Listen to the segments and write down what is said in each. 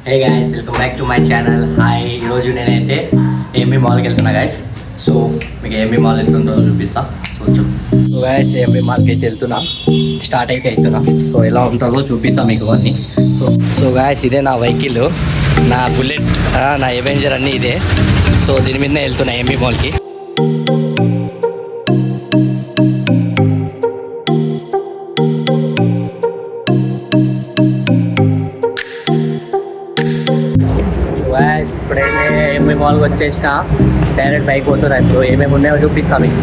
Hey guys, welcome back to my channel. Hi, ఈరోజు నేనైతే AMB మాల్కి వెళ్తున్నా గాయస్. సో మీకు ఏఎంబీ మాల్ ఎట్లుందో చూపిస్తా. సో గాయస్, ఏఎంబీ మాల్కి అయితే వెళ్తున్నా, స్టార్ట్ అయితే అవుతున్నా. సో ఎలా ఉంటుందో చూపిస్తా మీకు అన్నీ. సో గాయస్, ఇదే నా వెహికల్, నా బుల్లెట్, నా అవెంజర్ అన్నీ ఇదే. సో దీని మీదనే వెళ్తున్నా ఏఎంబీ మాల్కి. ఇప్పుడైతే ఏఎంబీ మాల్కి వచ్చేసిన, డైరెక్ట్ బైక్ పోతున్నా. ఇప్పుడు ఏమేమి ఉన్నాయో చూపిస్తా మీకు.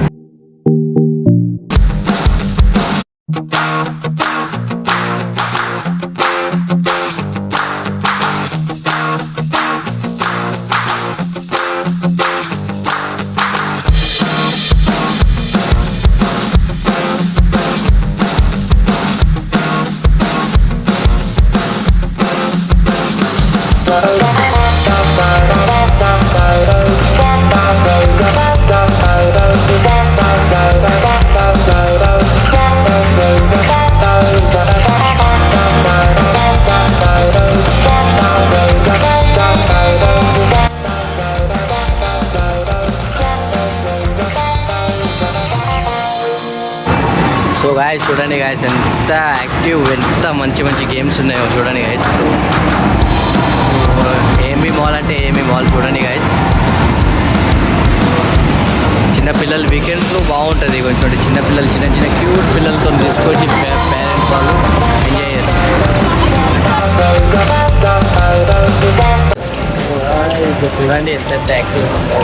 సో గాయస్ చూడండి గాయస్, ఎంత యాక్టివ్, ఎంత మంచి మంచి గేమ్స్ ఉన్నాయో చూడండి గాయస్. ఏఎంబీ మాల్ అంటే ఏఎంబీ మాల్ చూడండి గాయస్. చిన్నపిల్లలు వీకెండ్స్లో బాగుంటుంది. కొంచెం చిన్నపిల్లలు, చిన్న చిన్న క్యూట్ పిల్లలతో తీసుకొచ్చి పేరెంట్స్ వాళ్ళు ఎంజాయ్ చేస్తారు. చూడండి ఎంత యాక్టివ్ ఉందో.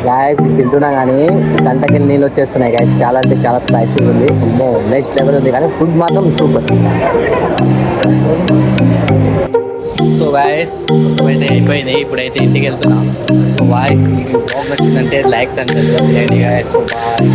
గాయస్ తింటున్నా కానీ గంటకెళ్ళి నీళ్ళు వచ్చేస్తున్నాయి గాయస్. చాలా అంటే చాలా స్పైసీగా ఉంది, నెక్స్ట్ లెవెల్ ఉంది. కానీ ఫుడ్ మాత్రం సూపర్. సో గాయస్ ఇప్పుడైతే అయిపోయింది, ఇప్పుడైతే ఇంటికి వెళ్తున్నా. సో వాయిస్ మీకు బ్లాగ్ నచ్చిందంటే లైక్స్ అంటే గాయస్. So bye.